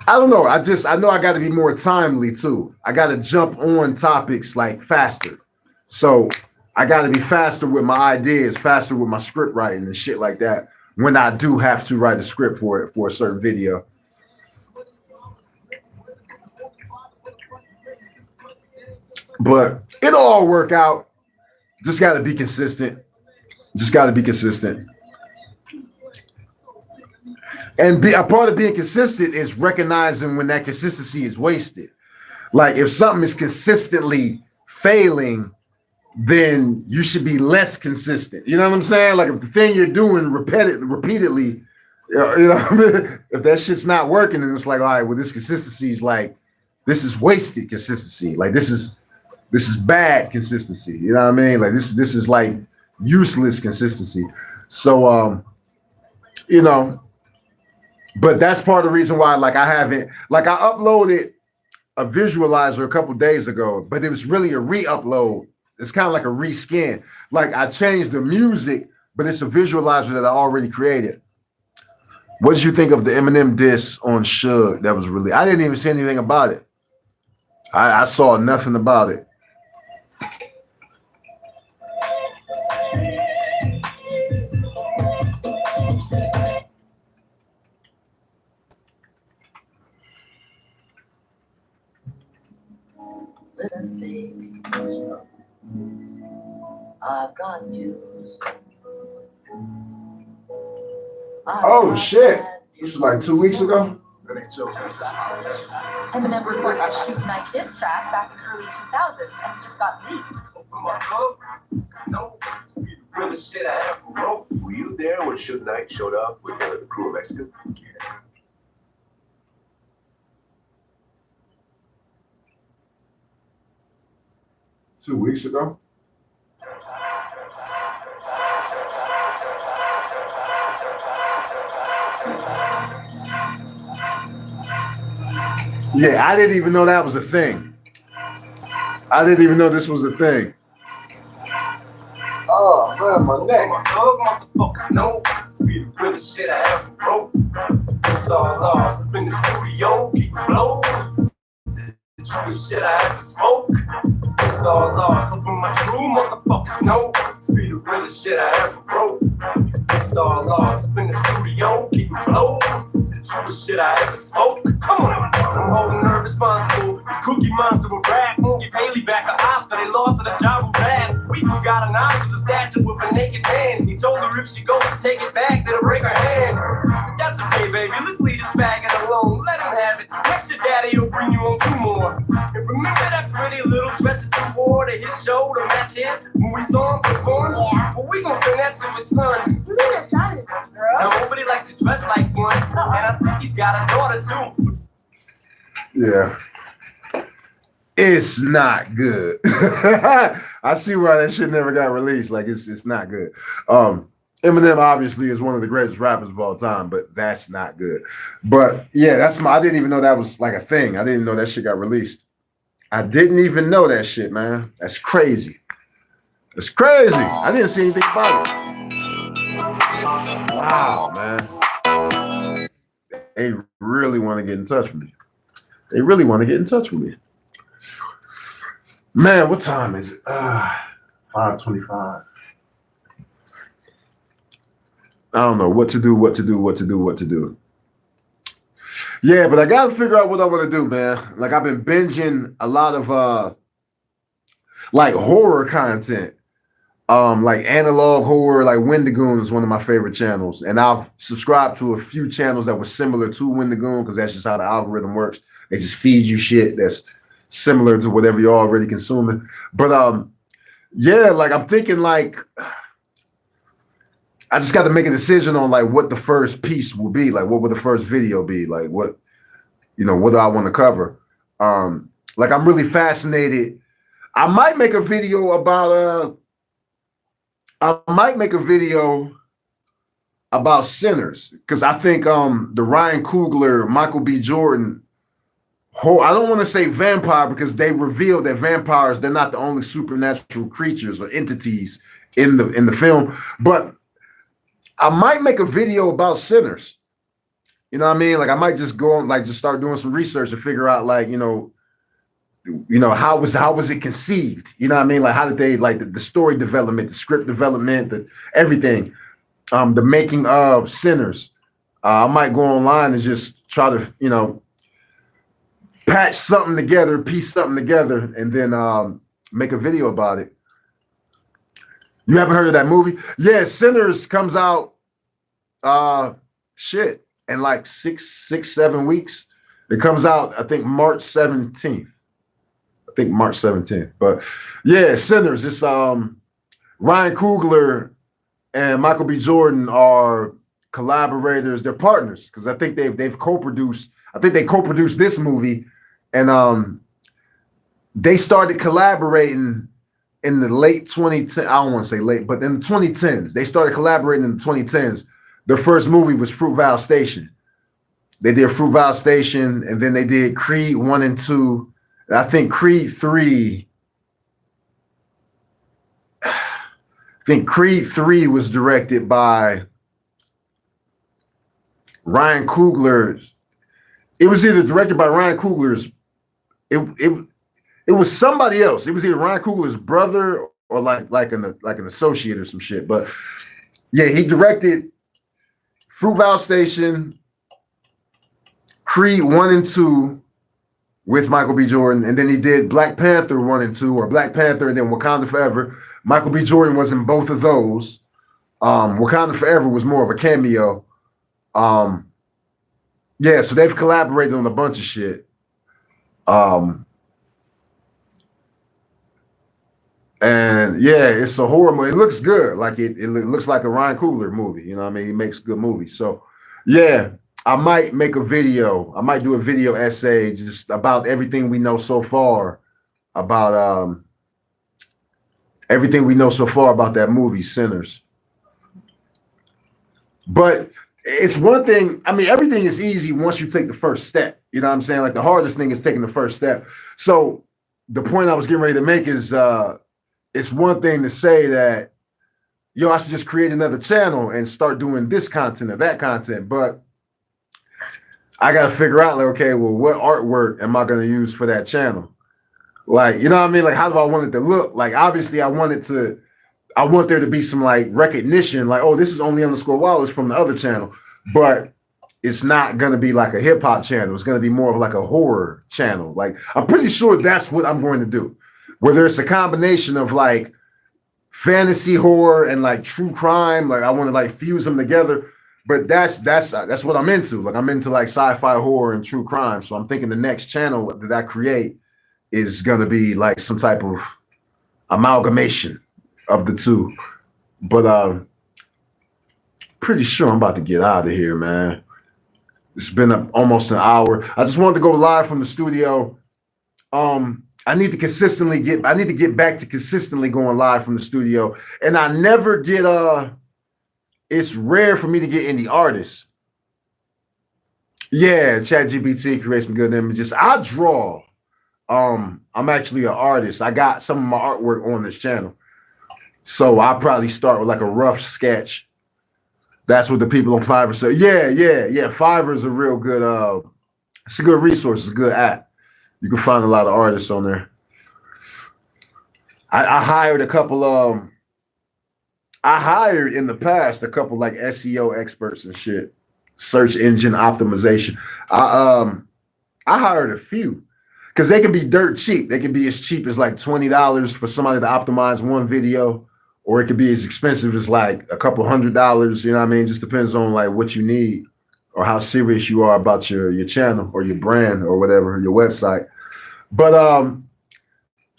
F: I don't know. I know I got to be more timely too. I got to jump on topics like faster. So I got to be faster with my ideas, faster with my script writing and shit like that when I do have to write a script for a certain video. But it'll all work out. Just got to be consistent. Just got to be consistent. And a part of being consistent is recognizing when that consistency is wasted. Like if something is consistently failing, then you should be less consistent. You know what I'm saying? Like if the thing you're doing repeatedly, you know what I mean? If that shit's not working, and it's like, all right, well, this consistency is like, this is wasted consistency. Like this is bad consistency. You know what I mean? Like this is like useless consistency. So you know, but that's part of the reason why, like, I haven't, like, I uploaded a visualizer a couple days ago, but it was really a re-upload. It's kind of like a reskin. Like I changed the music, but it's a visualizer that I already created. What did you think of the Eminem diss on Suge that was really? I didn't even see anything about it. I saw nothing about it.
D: Listen, baby, I've got news.
F: Oh shit! This was like 2 weeks ago.
G: Eminem recorded a Shoot Night diss track back in the early 2000s and it just got leaked.
E: Were you there when Shoot Night showed up with the crew of Mexican? Yeah.
F: 2 weeks ago. Yeah, I didn't even know that was a thing. I didn't even know this was a thing. Oh man, my neck.
C: be the realest shit I ever wrote. It's all lost up in the studio, keep it blows. The truest shit I ever spoke. It's all lost up in my true motherfuckers know. It's be the realest shit I ever wrote. It's all lost up in the studio, keep it blows. The truest shit I ever spoke. Come on, I'm holding her responsible. The Cookie Monster will rap, won't give Haley back an Oscar. They lost her the job was ass. We got an Oscar's a statue with a naked man. He told her if she goes to take it back, that'll break her hand. That's okay, baby. Let's leave this faggot alone. Let him have it. Next your daddy will bring you on 2 more. And remember that pretty little dress that you wore to his show to match his when we saw him perform?
D: Yeah.
C: Well, we gon' send that to his son.
D: You mean a son, girl?
C: Now, nobody likes to dress like one. And I think he's got a daughter, too.
F: Yeah. It's not good. I see why that shit never got released. Like it's not good. Eminem obviously is one of the greatest rappers of all time, but that's not good. But yeah, I didn't even know that was like a thing. I didn't know that shit got released. I didn't even know that shit, man. That's crazy. It's crazy. I didn't see anything about it. Wow, man. They really want to get in touch with me. They really want to get in touch with me. Man, what time is it? 5:25. I don't know what to do. Yeah, but I got to figure out what I want to do, man. Like I've been binging a lot of like horror content. Like analog horror, like Wendigoon is one of my favorite channels. And I've subscribed to a few channels that were similar to Wendigoon because that's just how the algorithm works. They just feed you shit that's similar to whatever you're already consuming. But yeah, like I'm thinking like I just got to make a decision on like what the first piece will be. Like what would the first video be? Like what do I want to cover? Like I'm really fascinated. I might make a video about Sinners because I think the Ryan Coogler, Michael B. Jordan I don't want to say vampire because they revealed that vampires, they're not the only supernatural creatures or entities in the film, but I might make a video about Sinners. You know what I mean? Like I might just go on, like just start doing some research and figure out like, how was it conceived? You know what I mean? Like how did they like the story development, the script development, everything, the making of Sinners. I might go online and just try to, patch something together, piece something together, and then make a video about it. You haven't heard of that movie? Yeah, Sinners comes out in like 6-7 weeks. It comes out, I think, March 17th. But yeah, Sinners. It's Ryan Coogler and Michael B. Jordan are collaborators. They're partners because I think they've co-produced. I think they co-produced this movie, and they started collaborating in the late 2010s. I don't want to say late, but in the 2010s. They started collaborating in the 2010s. Their first movie was Fruitvale Station. They did Fruitvale Station, and then they did Creed 1 and 2. And I think Creed 3. I think Creed 3 was directed by Ryan Coogler. It was either directed by Ryan Coogler's. It was somebody else. It was either Ryan Coogler's brother or like an associate or some shit. But yeah, he directed Fruitvale Station, Creed 1 and 2 with Michael B. Jordan, and then he did Black Panther 1 and 2, or Black Panther and then Wakanda Forever. Michael B. Jordan was in both of those. Wakanda Forever was more of a cameo. Yeah, so they've collaborated on a bunch of shit. And yeah, it's a horror movie. It looks good. Like it looks like a Ryan Coogler movie. You know what I mean? He makes good movies. So yeah, I might make a video. I might do a video essay just about everything we know so far about that movie, Sinners. But it's one thing. I mean, everything is easy once you take the first step. You know what I'm saying? Like the hardest thing is taking the first step. So the point I was getting ready to make is it's one thing to say that yo, I should just create another channel and start doing this content or that content. But I got to figure out, like, okay, well, what artwork am I going to use for that channel? Like, you know what I mean? Like, how do I want it to look? Like, obviously, I want there to be some like recognition, like, oh, this is only underscore Wallace from the other channel, but it's not going to be like a hip hop channel. It's going to be more of like a horror channel. Like, I'm pretty sure that's what I'm going to do, whether it's a combination of like fantasy horror and like true crime. Like, I want to like fuse them together. But that's what I'm into. Like, I'm into like sci-fi horror and true crime. So I'm thinking the next channel that I create is gonna be like some type of amalgamation of the two. But pretty sure I'm about to get out of here, man. It's been almost an hour. I just wanted to go live from the studio. I need to get back to consistently going live from the studio. And I never get it's rare for me to get indie artists. Yeah, ChatGPT creates some good images. I draw. I'm actually an artist. I got some of my artwork on this channel. So I'll probably start with like a rough sketch. That's what the people on Fiverr say. Yeah. Fiverr is a real good, it's a good resource. It's a good app. You can find a lot of artists on there. I hired a couple, I hired in the past a couple like SEO experts and shit, search engine optimization. I hired a few because they can be dirt cheap. They can be as cheap as like $20 for somebody to optimize one video, or it could be as expensive as like a couple $100. You know what I mean? It just depends on like what you need or how serious you are about your channel or your brand or whatever, your website. But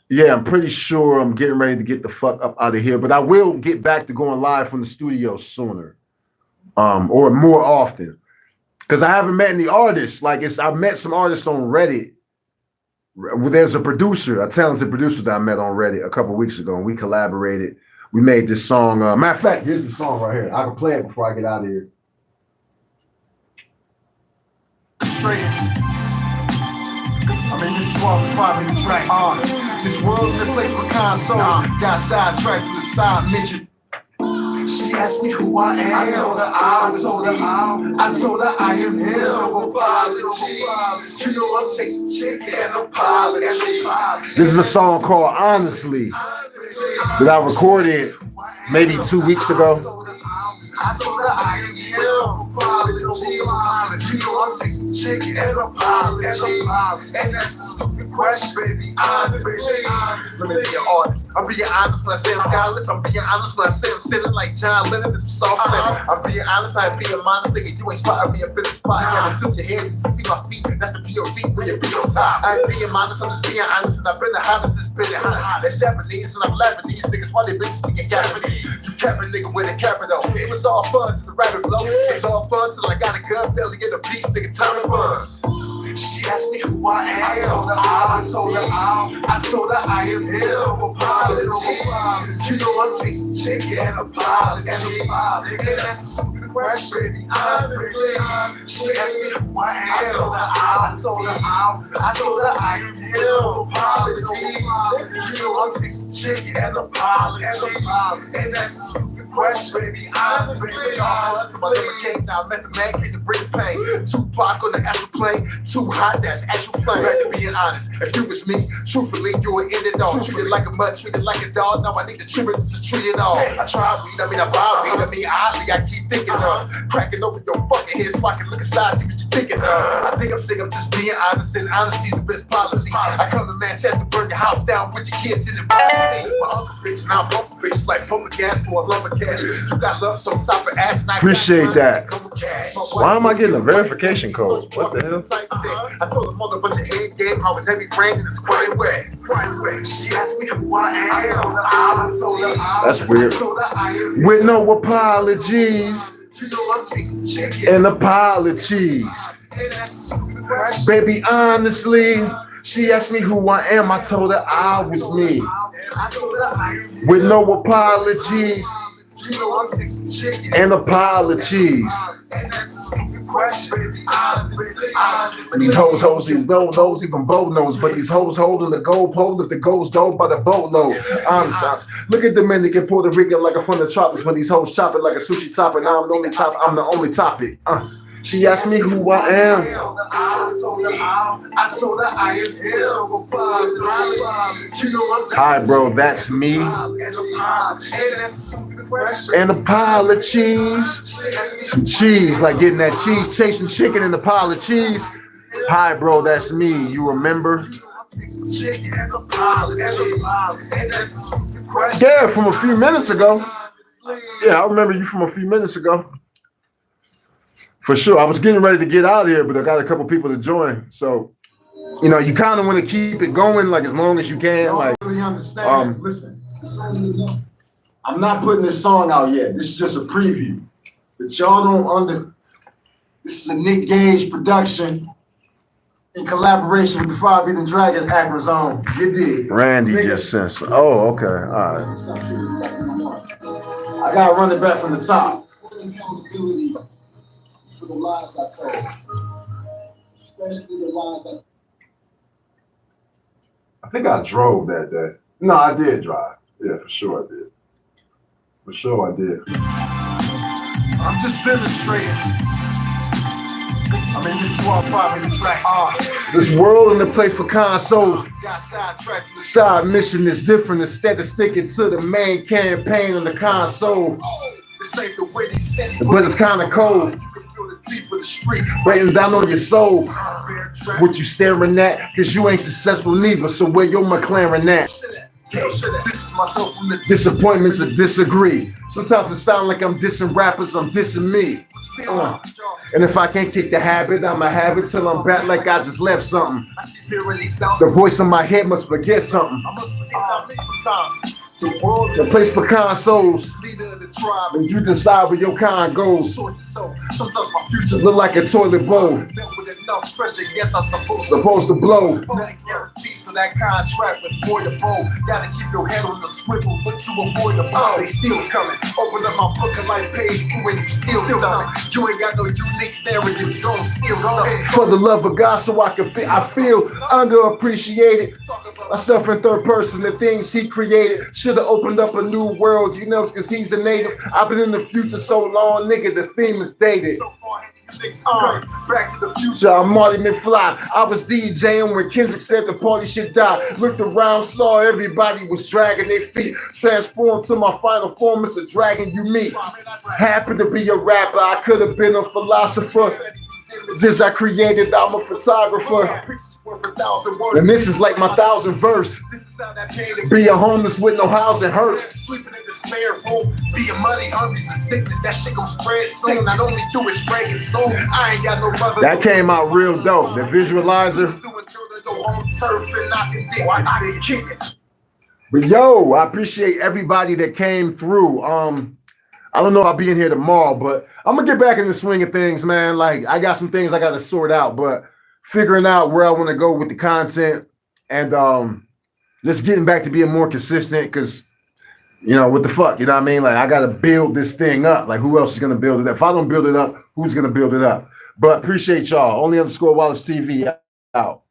F: yeah, I'm pretty sure I'm getting ready to get the fuck up out of here, but I will get back to going live from the studio sooner, or more often, because I haven't met any artists. Like, I've met some artists on Reddit. There's a talented producer that I met on Reddit a couple weeks ago, and we collaborated. We made this song. Matter of fact, here's the song right here. I can play it before I get out of here.
B: I mean, this is what I'm probably right. This world is a place for consoles. Got sidetracked with a side mission. She asked me who I am. I told her I am him. No apology. You know I'm chasing chicken and apology.
F: This is a song called Honestly that I recorded maybe 2 weeks ago.
B: I told her I am him. Apology. You know I'm chasing chicken and apology. And that's a stupid question, baby. Honestly. Let me be an artist. I'm being honest when I say I'm godless. I'm being honest when I say I'm sitting like John Lennon. It's soft living. I'm being honest. I'm being modest. Nigga, you ain't spotting me up in the spot. You gotta tilt your head just to see my feet. That's the POV when you be on top. I ain't being modest. I'm just being honest. And I've been the hottest since been hot. That's Japanese and I'm laughing these niggas while they bitches speaking Japanese. You cap a nigga with a capital. It's all fun till the rabbit blow. It's all fun till I got a gun belly in the beast, nigga, Tommy Buns. She asked me who I am. I told her I am him. Apology. You know I'm chasing chicken and apology. And that's a stupid question, baby. Honestly. She asked me who I am. I told her I am him. Apology. You know I'm chasing chicken and apology. And that's a stupid question, baby. Honestly. My name came now. Met the man came to bring the pain. Tupac on the astral plane. Too hot, that's actual flame. Back to being honest. If you was me, truthfully, you would end it all. Treated like a mud, treated like a dog. Now I need to trim it to treat it all. I try weed, I buy weed. Oddly, I keep thinking of cracking open your fucking head so I can look inside, see what you're thinking of. I think I'm sick of just being honest, and honesty's the best policy. I come to Manchester, burn your house down with your kids in the policy. My uncle bitch, and I'm bumper bitch, like pumping gas for a lumber cash. You got love so top of ass, and I
F: appreciate that. Why am I getting a verification code? What the hell?
B: I told the mother bunch of head game, how it's heavy brain and it's quite wet. She asked me who I am.
F: That's weird. With no apologies and apologies. Baby, honestly, she asked me who I am. I told her I was me. With no apologies
B: You know I'm tasting chicken.
F: And a pile of cheese.
B: And that's a stupid question.
F: These hoes, these no-nos, even bold knows, but these hoes holding the gold pole if the gold's dope by the boatload. Look at Dominican, Puerto Rican like a from the tropics when these hoes chop it like a sushi top, and I'm the only topic. She asked me who I am.
B: I told her I am him. You know I'm
F: Hi, bro, that's me. And a pile of cheese. Some cheese, like getting that cheese, chasing chicken in a pile of cheese. Hi, bro, that's me. You remember? Yeah, from a few minutes ago. Yeah, I remember you from a few minutes ago. For sure. I was getting ready to get out of here, but I got a couple people to join. So, you know, you kind of want to keep it going like as long as you can. Like,
B: really understand. Listen, I'm not putting this song out yet. This is just a preview. But y'all don't this is a Nick Gage production in collaboration with the Fire Beat and Dragon Hacker Zone. You did.
F: Randy just sent some. Oh, okay. All right.
B: I gotta run it back from the top. For the lies I told, especially the lies
F: I think I drove that day. No, I did drive. Yeah, for sure I did. For sure I did.
B: I'm just demonstrating. I mean, this is why I'm probably track.
F: This world and the place for consoles.
B: Got sidetracked.
F: The side mission is different. Instead of sticking to the main campaign on the console.
B: This ain't the way they said it.
F: But it's kind of cold. Writing down on your soul what you staring at, cause you ain't successful neither. So where your McLaren at? Disappointments or disagree. Sometimes it sounds like I'm dissing rappers, I'm dissing me. And if I can't kick the habit, I'ma have it till I'm back like I just left something. The voice in my head must forget something. The place for consoles. When you decide where your kind goes.
B: Sometimes my future
F: look like a toilet bowl. Supposed to blow.
B: So that contract was voidable. Gotta keep your head on the swivel, but to avoid the blow. They still coming. Open up my book of life page, and you still done. You ain't got no unique narratives, don't steal something.
F: For the love of God, so I feel underappreciated. Myself in third person, the things he created. Should have opened up a new world, you know, because he's a native. I've been in the future so long, nigga, the theme is dated.
B: Back to the future.
F: I'm Marty McFly. I was DJing when Kendrick said the party should die. Looked around, saw everybody was dragging their feet. Transformed to my final form as a dragon you meet. Happy to be a rapper, I could have been a philosopher. Since I created, I'm a photographer. And this is like my 1,000th verse. Be a homeless with no housing hurts.
B: Sleeping in the spare room, being money, hungry, and sickness. That shit gon' spread soon. Not only do it spread your soul, I ain't got no brother.
F: That came out real dope. The visualizer. But yo, I appreciate everybody that came through. I don't know if I'll be in here tomorrow, but I'm gonna get back in the swing of things, man. Like I got some things I gotta sort out, but figuring out where I want to go with the content and just getting back to being more consistent, because you know what the fuck, you know what I mean? Like I gotta build this thing up. Like who else is gonna build it up? If I don't build it up, who's gonna build it up? But appreciate y'all. Only_Wallace TV out.